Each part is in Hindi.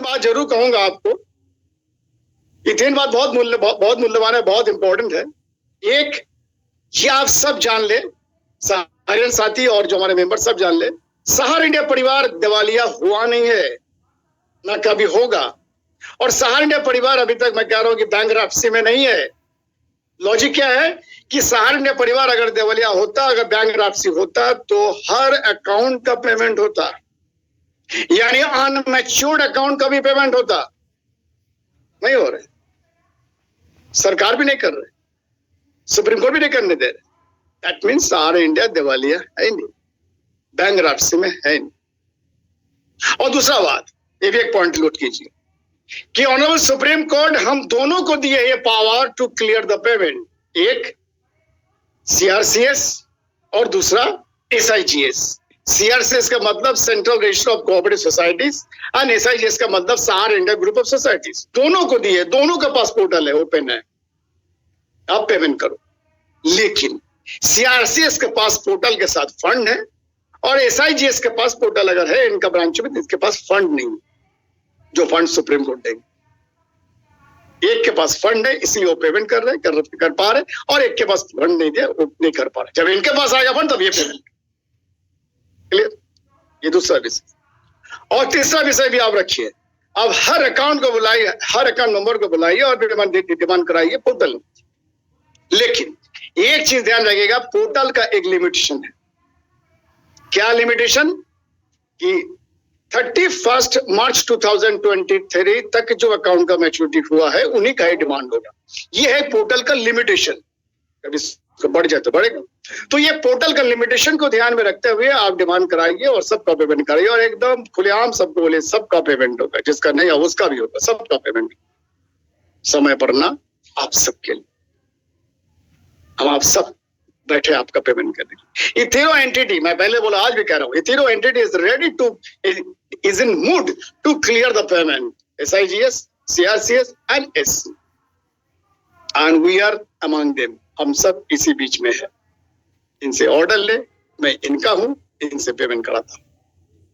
बात जरूर कहूंगा आपको, ये 3 बात बहुत मूल्यवान है, बहुत इंपॉर्टेंट है। एक, ये आप सब जान ले, सारे साथी और जो हमारे मेंबर सब जान ले, सहारा इंडिया परिवार दिवालिया हुआ नहीं है, ना कभी होगा। और सहारा इंडिया परिवार अभी तक मैं कह रहा हूं कि बैंकरप्सी में नहीं है। लॉजिक क्या है कि सहारा इंडिया परिवार अगर दिवालिया होता, अगर बैंकरप्सी होता, तो हर अकाउंट का पेमेंट होता, यानी अनमैच्योर्ड अकाउंट का भी पेमेंट होता। नहीं हो रहे, सरकार भी नहीं कर रहे, सुप्रीम कोर्ट भी नहीं करने दे रहे। दैट मीन्स सहारा इंडिया दिवालिया है नहीं, बैंकरप्सी में है नहीं। और दूसरा बात, ये भी एक पॉइंट नोट कीजिए कि ऑनरेबल सुप्रीम कोर्ट हम दोनों को दिए ये power to clear the payment, एक सीआरसीएस और दूसरा एसआईजीएस। सीआरसीएस का मतलब central register of cooperative societies and SIGS का मतलब Sahara India group of societies. दोनों को दिए, दोनों का पास पोर्टल है, ओपन है, आप पेमेंट करो। लेकिन सीआरसीएस के पास पोर्टल के साथ फंड है और एसआईजीएस के पास पोर्टल अगर है इनका ब्रांच में, इसके पास फंड नहीं, जो फंड सुप्रीम कोर्ट देंगे। एक के पास फंड है इसलिए वो पेमेंट कर रहे हैं, कर पा रहे, और एक के पास फंड नहीं है, वो नहीं कर पा रहे। जब इनके पास आएगा फंड तब ये पेमेंट। क्लियर? ये दूसरा विषय। और तीसरा विषय भी आप रखिए, अब हर अकाउंट को बुलाइए, हर अकाउंट नंबर को बुलाइए और डिमांड कराइए पोर्टल में। लेकिन एक चीज ध्यान रखिएगा, पोर्टल का एक लिमिटेशन है। क्या लिमिटेशन? कि 31 मार्च 2023 तक जो अकाउंट का मैच्योरिटी हुआ है उन्हीं का ही डिमांड होगा। ये है पोर्टल का लिमिटेशन। कभी बढ़ जाए तो बढ़ेगा। तो ये पोर्टल का लिमिटेशन को ध्यान में रखते हुए आप डिमांड कराइए और सबका पेमेंट कराइए, और एकदम खुलेआम सबको बोले सबका पेमेंट होगा, जिसका नहीं है उसका भी होगा, सबका पेमेंट समय पर ना, आप सबके लिए। हम आप सब बैठे आपका पेमेंट करने के लिए। इथेरो एंटिटी, मैं पहले बोला आज भी कह रहा हूं, either entity is ready to, is in mood to clear the payment, SIGS, CRCS and SC, and we are among them। हम सब इसी बीच में है। इनसे ऑर्डर ले, मैं इनका हूं, इनसे पेमेंट कराता हूं।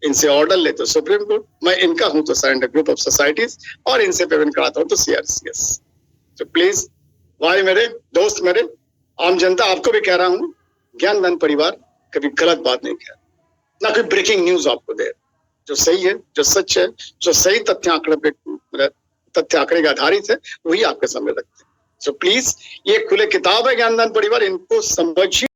इनसे ऑर्डर ले तो सुप्रीम कोर्ट, मैं इनका हूं तो सरेंडर ग्रुप ऑफ सोसाइटीज, और इनसे पेमेंट कराता हूं तो CRCS। तो प्लीज भाई मेरे, दोस्त मेरे, आम जनता, आपको भी कह रहा हूं, ज्ञानदान परिवार कभी गलत बात नहीं कह, ना कोई ब्रेकिंग न्यूज आपको दे। जो सही है, जो सच है, जो सही तथ्य आंकड़े के आधारित है, वही आपके सामने रखते हैं। सो प्लीज, ये खुले किताब है ज्ञानदान परिवार, इनको समझिए।